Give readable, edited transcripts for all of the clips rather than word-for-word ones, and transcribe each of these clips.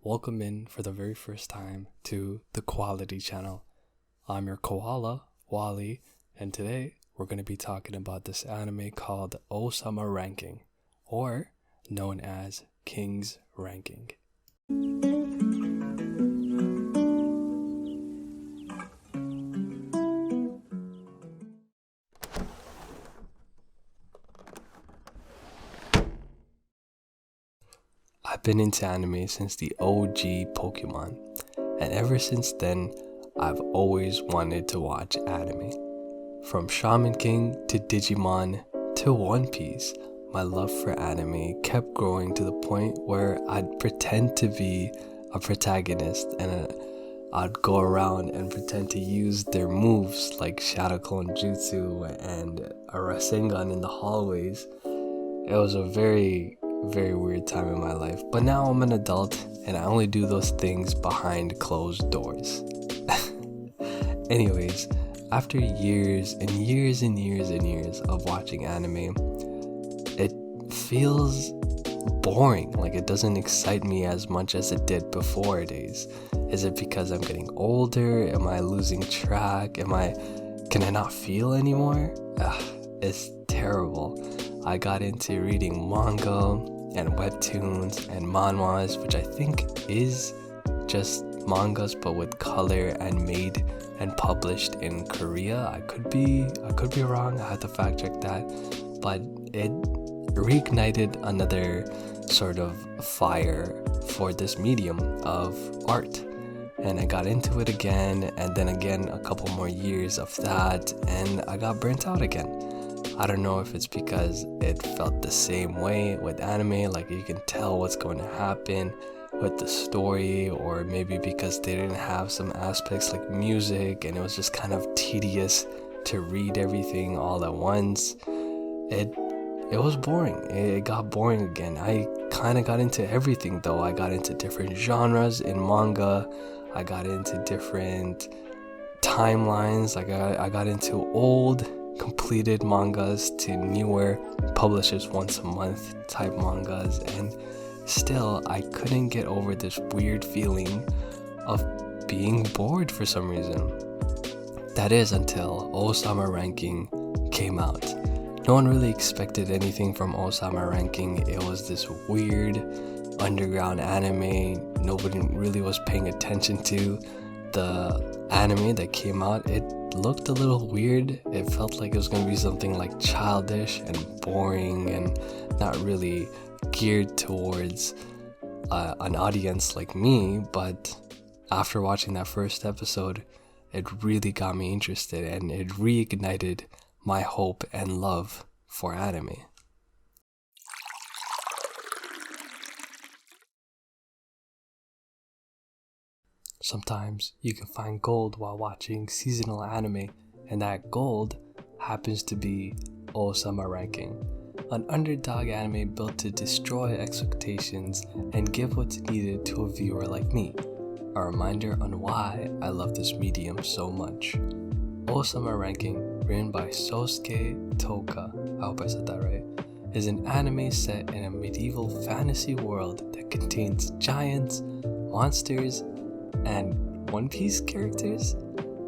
welcome in for the very first time to the Quality Channel. I'm your koala, Wally, and today we're going to be talking about this anime called Ousama Ranking, or known as King's Ranking. I've been into anime since the OG Pokemon, and ever since then, I've always wanted to watch anime. From Shaman King to Digimon to One Piece, my love for anime kept growing to the point where I'd pretend to be a protagonist and I'd go around and pretend to use their moves like Shadow Clone Jutsu and a Rasengan in the hallways. It was a very weird time in my life, but now I'm an adult and I only do those things behind closed doors. Anyways, after years and years and years and years of watching anime, it feels boring. Like, it doesn't excite me as much as it did before days. Is it because I'm getting older? Am I losing track? Can I not feel anymore? It's terrible. I got into reading manga and webtoons and manhwas, which I think is just mangas but with color and made and published in Korea. I could be wrong. I have to fact check that, but it reignited another sort of fire for this medium of art, and I got into it again, and then again a couple more years of that, and I got burnt out again. I don't know if it's because it felt the same way with anime, like you can tell what's going to happen with the story, or maybe because they didn't have some aspects like music and it was just kind of tedious to read everything all at once. It was boring. It got boring again. I kind of got into everything though. I got into different genres in manga. I got into different timelines. I got into old completed mangas to newer publishers once a month type mangas, and still I couldn't get over this weird feeling of being bored for some reason. That is until Ousama Ranking came out. No one really expected anything from Ousama Ranking. It was this weird underground anime nobody really was paying attention to. The anime that came out, it looked a little weird. It felt like it was going to be something like childish and boring and not really geared towards an audience like me, but after watching that first episode, it really got me interested and it reignited my hope and love for anime. Sometimes you can find gold while watching seasonal anime, and that gold happens to be Ousama Ranking, an underdog anime built to destroy expectations and give what's needed to a viewer like me. A reminder on why I love this medium so much. Ousama Ranking, written by Sosuke Toka, I hope I said that right, is an anime set in a medieval fantasy world that contains giants, monsters, and One Piece characters.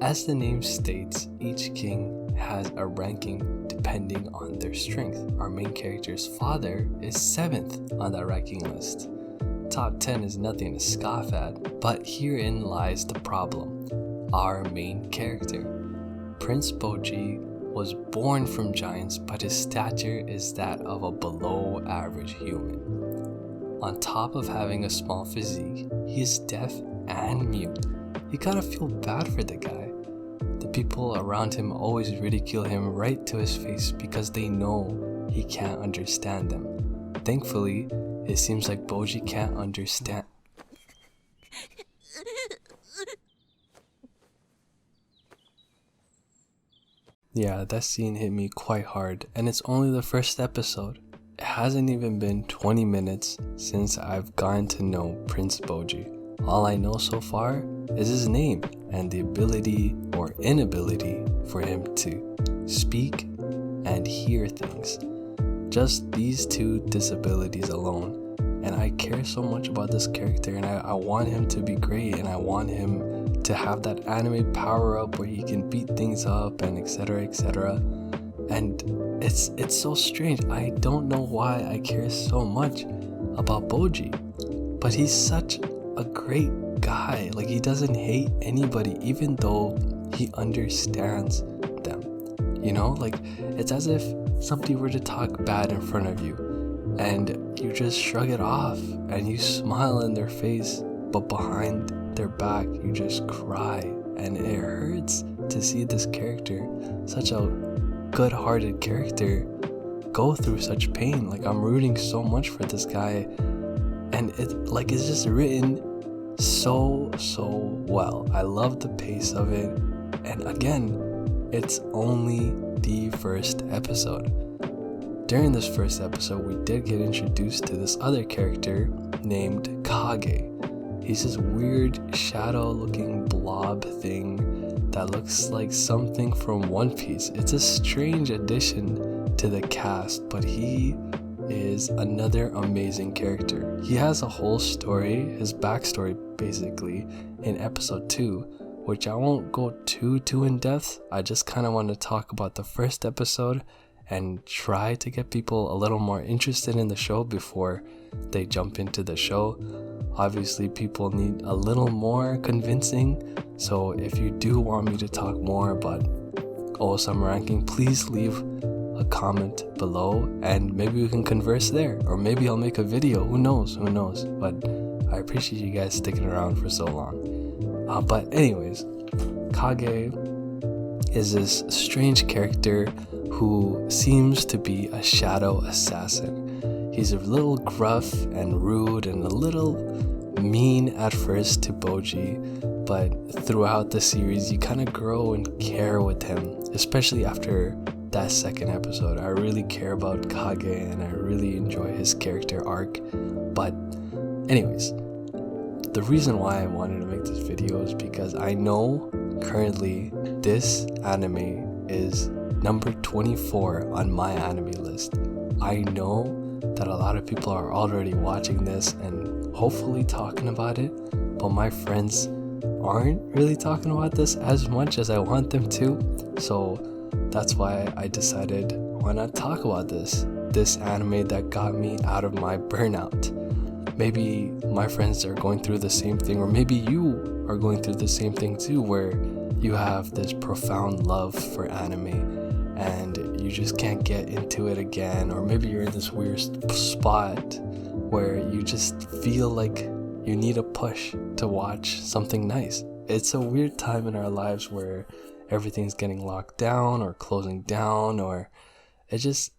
As the name states, each king has a ranking depending on their strength. Our main character's father is 7th on that ranking list. Top 10 is nothing to scoff at, but herein lies the problem. Our main character, Prince Boji, was born from giants, but his stature is that of a below average human. On top of having a small physique, he is deaf and mute. You gotta feel bad for the guy. The people around him always ridicule him right to his face because they know he can't understand them. Thankfully, it seems like Boji can't understand. Yeah, that scene hit me quite hard, and it's only the first episode. It hasn't even been 20 minutes since I've gotten to know Prince Boji. All I know so far is his name and the ability or inability for him to speak and hear things. Just these two disabilities alone, and I care so much about this character, and I want him to be great, and I want him to have that anime power up where he can beat things up and etc. And it's so strange. I don't know why I care so much about Boji, but he's such a great guy. Like, he doesn't hate anybody, even though he understands them. You know, like, it's as if somebody were to talk bad in front of you and you just shrug it off and you smile in their face, but behind their back you just cry. And it hurts to see this character, such a good-hearted character, go through such pain. Like, I'm rooting so much for this guy, and it's just written so well. I love the pace of it, and again, it's only the first episode. During this first episode, we did get introduced to this other character named Kage. He's this weird shadow-looking blob thing that looks like something from One Piece. It's a strange addition to the cast, but he is another amazing character. He has a whole story, his backstory basically, in episode 2, which I won't go too in depth. I just kind of want to talk about the first episode and try to get people a little more interested in the show before they jump into the show. Obviously, people need a little more convincing, so if you do want me to talk more about Ousama Ranking, please leave a comment below and maybe we can converse there, or maybe I'll make a video. Who knows, but I appreciate you guys sticking around for so long. But anyways, Kage is this strange character who seems to be a shadow assassin. He's a little gruff and rude and a little mean at first to Boji, but throughout the series you kind of grow and care with him, especially after that second episode. I really care about Kage and I really enjoy his character arc. But anyways, the reason why I wanted to make this video is because I know currently this anime is number 24 on my anime list. I know that a lot of people are already watching this and hopefully talking about it, but my friends aren't really talking about this as much as I want them to. So that's why I decided, why not talk about this anime that got me out of my burnout. Maybe my friends are going through the same thing, or maybe you are going through the same thing too, where you have this profound love for anime and you just can't get into it again, or maybe you're in this weird spot where you just feel like you need a push to watch something nice. It's a weird time in our lives where everything's getting locked down or closing down, or it's just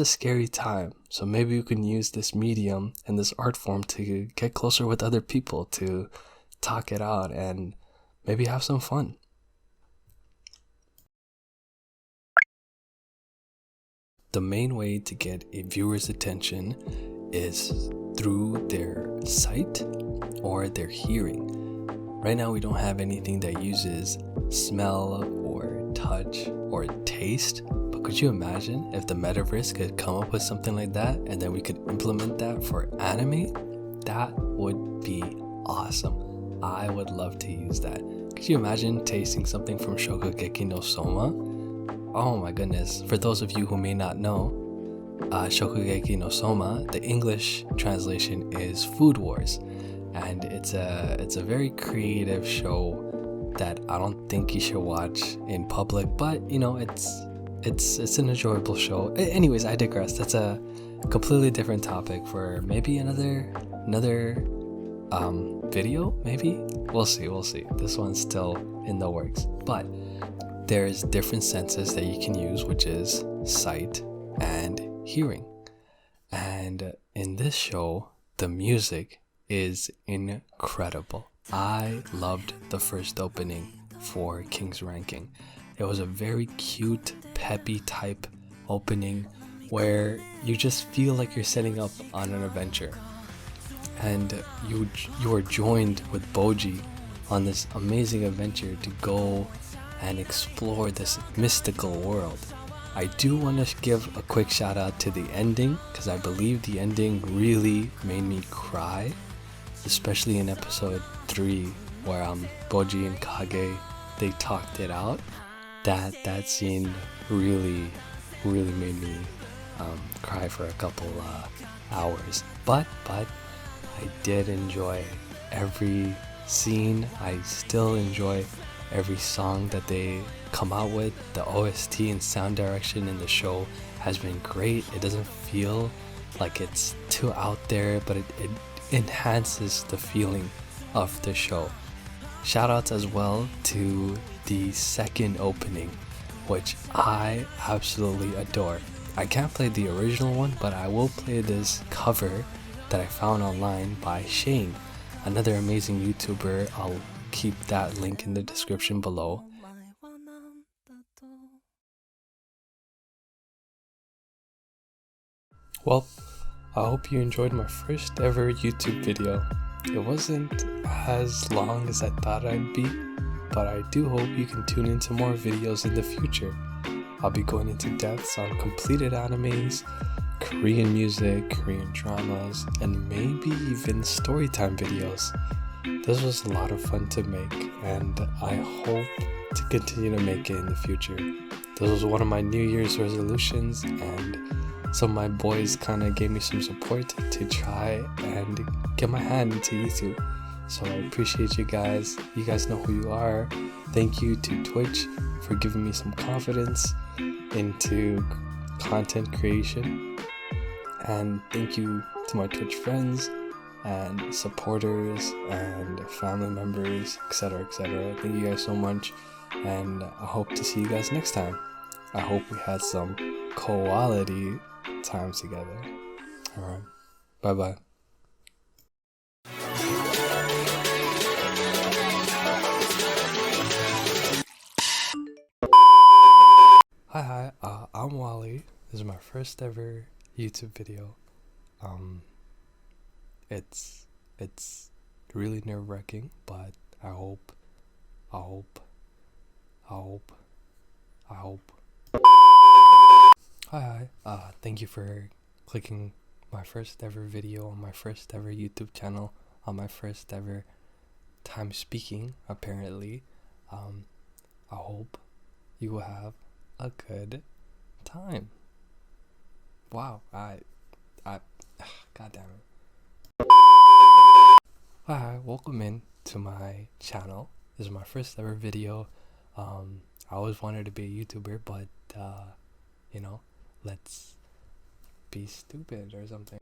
a scary time. So maybe you can use this medium and this art form to get closer with other people, to talk it out and maybe have some fun. The main way to get a viewer's attention is through their sight or their hearing. Right now we don't have anything that uses smell or touch or taste, but could you imagine if the metaverse could come up with something like that and then we could implement that for anime? That would be awesome. I would love to use that. Could you imagine tasting something from Shokugeki no Soma? Oh my goodness. For those of you who may not know, Shokugeki no Soma, the English translation is Food Wars, and it's a very creative show that I don't think you should watch in public, but you know, it's an enjoyable show. Anyways, I digress. That's a completely different topic for maybe another video. Maybe we'll see. This one's still in the works, but there's different senses that you can use, which is sight and hearing. And in this show, the music is incredible. I loved the first opening for King's Ranking. It was a very cute, peppy type opening where you just feel like you're setting up on an adventure. And you are joined with Boji on this amazing adventure to go and explore this mystical world. I do want to give a quick shout out to the ending, because I believe the ending really made me cry, especially in episode 3 where Boji and Kage, they talked it out. That scene really made me cry for a couple hours. But I did enjoy every scene. I still enjoy every song that they come out with. The OST and sound direction in the show has been great. It doesn't feel like it's too out there, but it enhances the feeling of the show. Shoutouts as well to the second opening, which I absolutely adore. I can't play the original one, but I will play this cover that I found online by Shane, another amazing YouTuber. I'll keep that link in the description below. Well, I hope you enjoyed my first ever YouTube video. It wasn't as long as I thought I'd be, but I do hope you can tune into more videos in the future. I'll be going into depths on completed animes, Korean music, Korean dramas, and maybe even storytime videos. This was a lot of fun to make, and I hope to continue to make it in the future. This was one of my New Year's resolutions, and some of my boys kind of gave me some support to try and get my hand into YouTube. So I appreciate you guys. You guys know who you are. Thank you to Twitch for giving me some confidence into content creation. And thank you to my Twitch friends and supporters and family members, etc, etc. Thank you guys so much, and I hope to see you guys next time. I hope we had some quality time together. Alright, bye bye. Hi, I'm Wally. This is my first ever YouTube video. It's really nerve-wracking, but I hope. Hi, thank you for clicking my first ever video on my first ever YouTube channel, on my first ever time speaking, apparently. I hope you will have a good time. Wow, I god damn it. Hi, welcome in to my channel. This is my first ever video. I always wanted to be a YouTuber, but you know, let's be stupid or something.